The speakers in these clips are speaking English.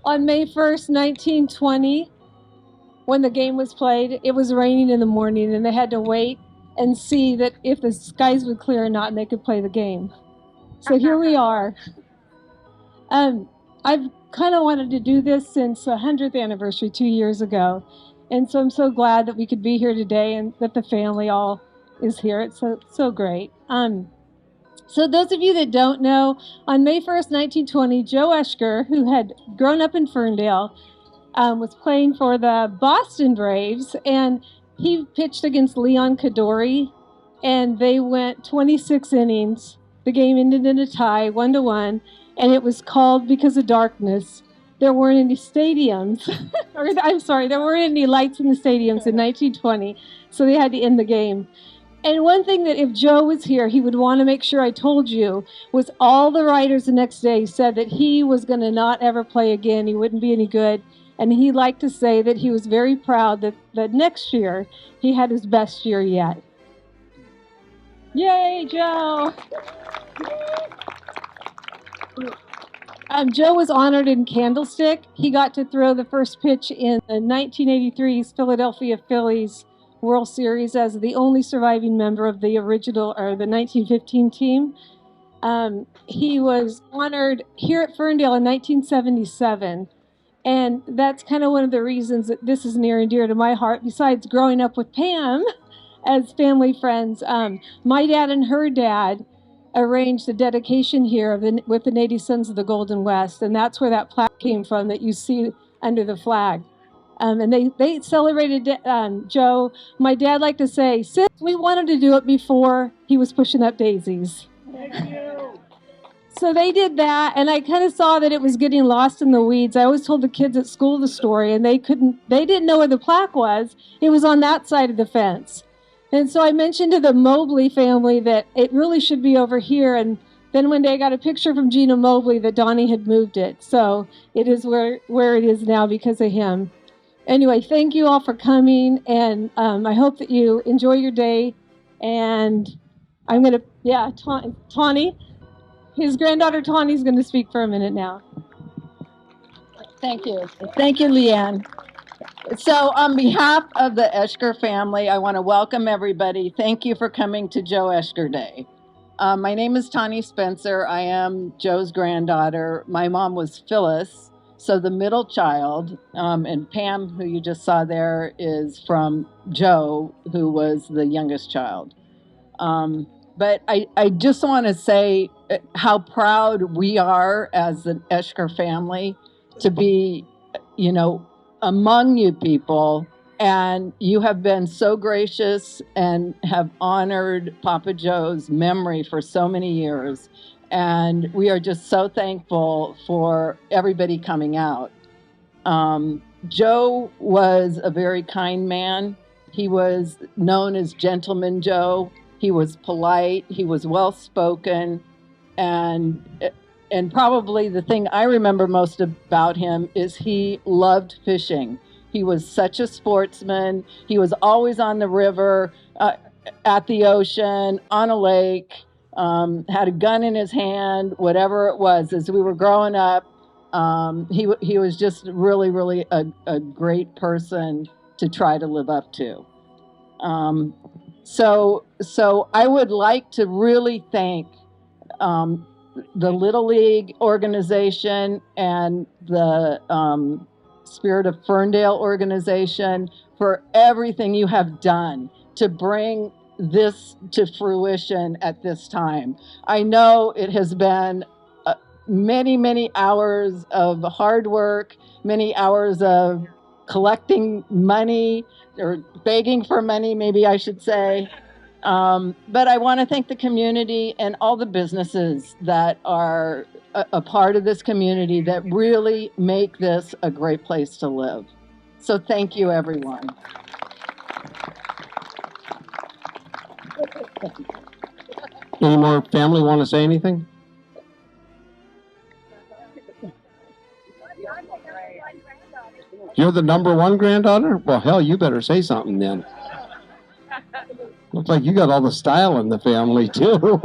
On May 1st, 1920, when the game was played, it was raining in the morning, and they had to wait and see that if the skies would clear or not, and they could play the game. So here we are. I've kind of wanted to do this since the 100th anniversary 2 years ago, and so I'm so glad that we could be here today and that the family all is here. It's so great. So those of you that don't know, on May 1st, 1920, Joe Oeschger, who had grown up in Ferndale, was playing for the Boston Braves, and he pitched against Leon Kadori, and they went 26 innings. The game ended in a tie, 1-1, and it was called because of darkness. There weren't any stadiums, there weren't any lights in the stadiums in 1920, so they had to end the game. And one thing that if Joe was here, he would want to make sure I told you was all the writers the next day said that he was going to not ever play again. He wouldn't be any good. And he liked to say that he was very proud that next year he had his best year yet. Yay, Joe! Joe was honored in Candlestick. He got to throw the first pitch in the 1983 Philadelphia Phillies World Series as the only surviving member of the original, or the 1915 team. He was honored here at Ferndale in 1977. And that's kind of one of the reasons that this is near and dear to my heart, besides growing up with Pam as family friends. My dad and her dad arranged a dedication here with the Native Sons of the Golden West, and that's where that plaque came from that you see under the flag. And they celebrated Joe. My dad liked to say, "Sis, we wanted to do it before he was pushing up daisies." Thank you. So they did that, and I kind of saw that it was getting lost in the weeds. I always told the kids at school the story, and they didn't know where the plaque was. It was on that side of the fence. And so I mentioned to the Mobley family that it really should be over here, and then one day I got a picture from Gina Mobley that Donnie had moved it. So it is where it is now because of him. Anyway, thank you all for coming, and I hope that you enjoy your day. And I'm going to, Tawny, his granddaughter Tawny's going to speak for a minute now. Thank you. Thank you, Leanne. So on behalf of the ESCH-grr family, I want to welcome everybody. Thank you for coming to Joe Oeschger Day. My name is Tawny Spencer. I am Joe's granddaughter. My mom was Phyllis. So the middle child, and Pam, who you just saw there, is from Joe, who was the youngest child. But I just want to say how proud we are as the Oeschger family to be, among you people. And you have been so gracious and have honored Papa Joe's memory for so many years. And we are just so thankful for everybody coming out. Joe was a very kind man. He was known as Gentleman Joe. He was polite. He was well-spoken. And probably the thing I remember most about him is he loved fishing. He was such a sportsman. He was always on the river, at the ocean, on a lake. Had a gun in his hand, whatever it was. As we were growing up, he was just really, really a great person to try to live up to. So I would like to really thank the Little League organization and the Spirit of Ferndale organization for everything you have done to bring this to fruition at this time. I know it has been many, many hours of hard work, many hours of collecting money or begging for money, maybe I should say. But I want to thank the community and all the businesses that are a part of this community that really make this a great place to live. So thank you, everyone. Any more family want to say anything? You're the number one granddaughter? Well, hell, you better say something then. Looks like you got all the style in the family, too.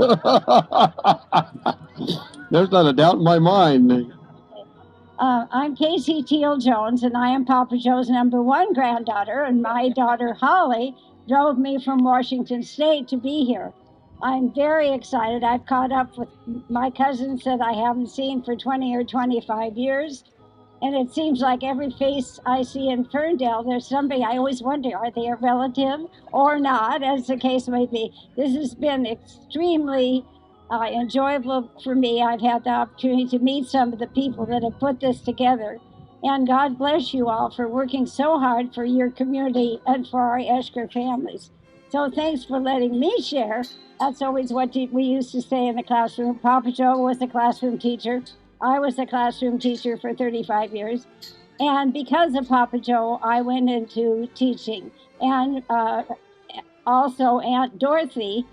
There's not a doubt in my mind. I'm Casey Teal Jones, and I am Papa Joe's #1 granddaughter, and my daughter Holly drove me from Washington State to be here. I'm very excited. I've caught up with my cousins that I haven't seen for 20 or 25 years. And it seems like every face I see in Ferndale, there's somebody. I always wonder, are they a relative or not, as the case may be. This has been extremely enjoyable for me. I've had the opportunity to meet some of the people that have put this together. And God bless you all for working so hard for your community and for our Oeschger families. So thanks for letting me share. That's always what we used to say in the classroom. Papa Joe was the classroom teacher. I was a classroom teacher for 35 years. And because of Papa Joe, I went into teaching. And also Aunt Dorothy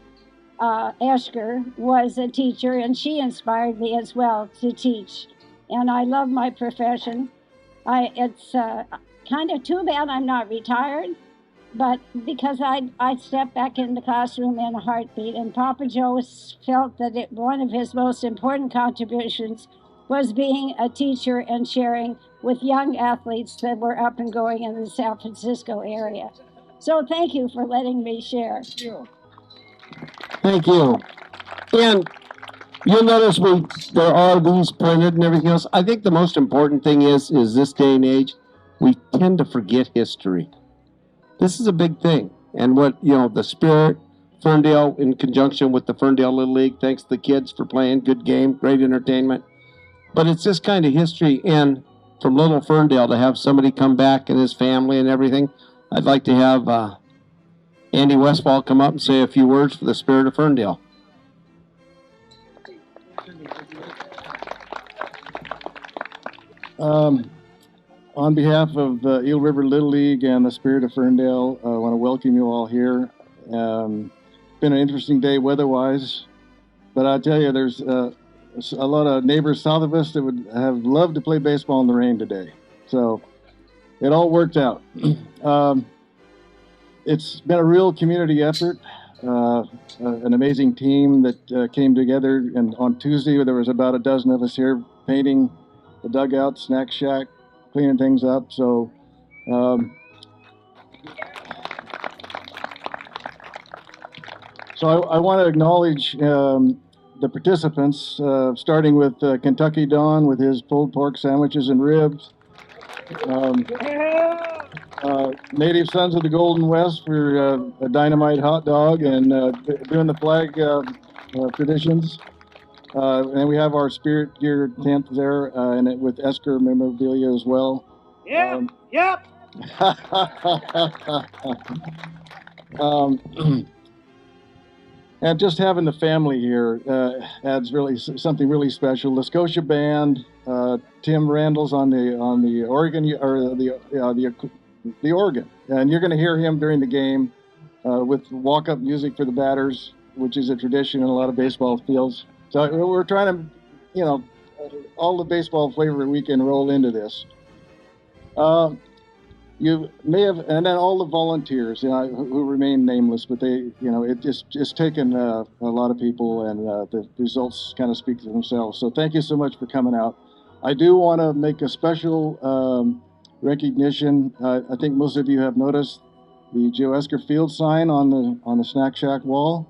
Oeschger was a teacher, and she inspired me as well to teach. And I love my profession. It's kind of too bad I'm not retired, but because I'd step back in the classroom in a heartbeat. And Papa Joe felt that one of his most important contributions was being a teacher and sharing with young athletes that were up and going in the San Francisco area. So thank you for letting me share. Thank you. And you'll notice there are these printed and everything else. I think the most important thing is this day and age, we tend to forget history. This is a big thing. And the Spirit, Ferndale, in conjunction with the Ferndale Little League, thanks to the kids for playing, good game, great entertainment. But it's this kind of history, and from Little Ferndale to have somebody come back and his family and everything, I'd like to have Andy Westfall come up and say a few words for the Spirit of Ferndale. On behalf of Eel River Little League and the Spirit of Ferndale, I want to welcome you all here. It's been an interesting day weather-wise, but I tell you, there's a lot of neighbors south of us that would have loved to play baseball in the rain today. So it all worked out. It's been a real community effort, an amazing team that came together. And on Tuesday, there was about a dozen of us here painting the dugout, snack shack, cleaning things up. So I want to acknowledge the participants, starting with Kentucky Don with his pulled pork sandwiches and ribs. Native Sons of the Golden West for a dynamite hot dog and doing the flag traditions. And we have our Spirit Gear tent there, and with ESCH-grr memorabilia as well. Yep. And just having the family here adds really something really special. The Scotia Band, Tim Randall's on the organ, or the organ, and you're going to hear him during the game with walk-up music for the batters, which is a tradition in a lot of baseball fields. So we're trying to, all the baseball flavor we can roll into this. You may have, and then all the volunteers, who remain nameless, but they, it's taken a lot of people, and the results kind of speak for themselves. So thank you so much for coming out. I do want to make a special recognition. I think most of you have noticed the Joe Oeschger Field sign on the snack shack wall.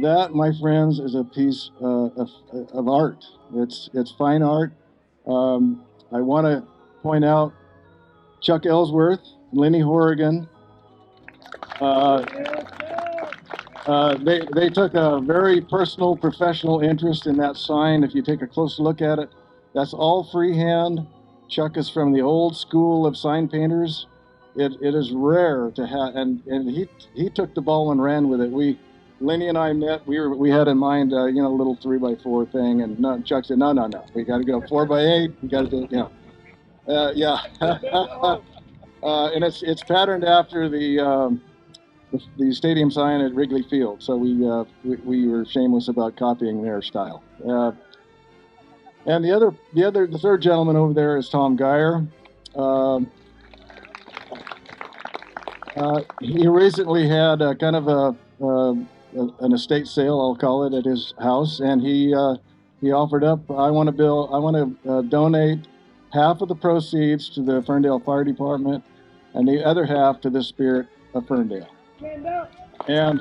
That, my friends, is a piece of art. It's fine art. I want to point out Chuck Ellsworth, Lenny Horrigan. They took a very personal, professional interest in that sign. If you take a close look at it, that's all freehand. Chuck is from the old school of sign painters. It is rare to have, and he took the ball and ran with it. Lenny and I met. We had in mind, a little 3x4 thing, and Chuck said, no, we got to go 4x8. We got to do, yeah. And it's patterned after the stadium sign at Wrigley Field. So we were shameless about copying their style. And the third gentleman over there is Tom Geyer. He recently had a kind of an estate sale, I'll call it, at his house, and he offered up, I want to donate half of the proceeds to the Ferndale Fire Department and the other half to the Spirit of Ferndale. And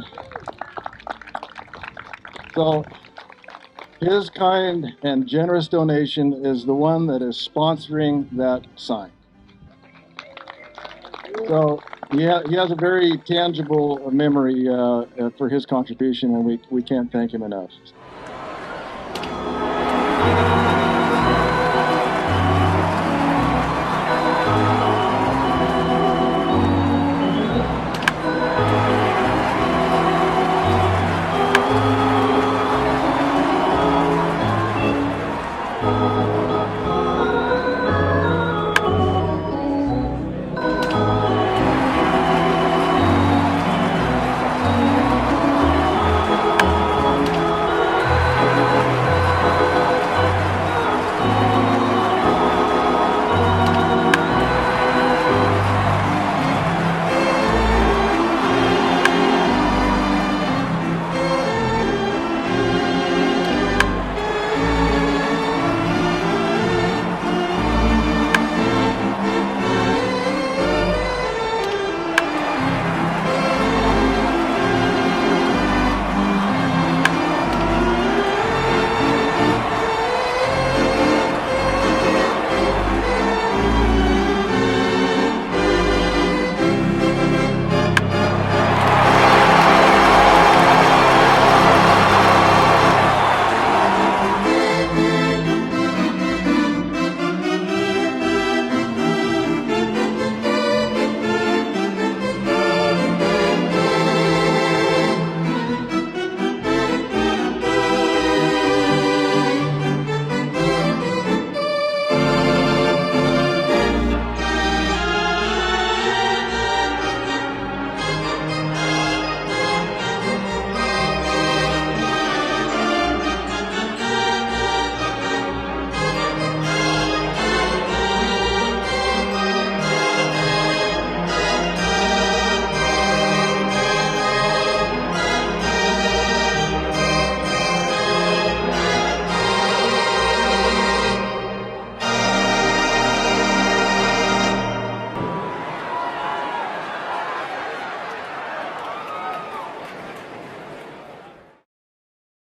so his kind and generous donation is the one that is sponsoring that sign. So he has a very tangible memory for his contribution, and we can't thank him enough.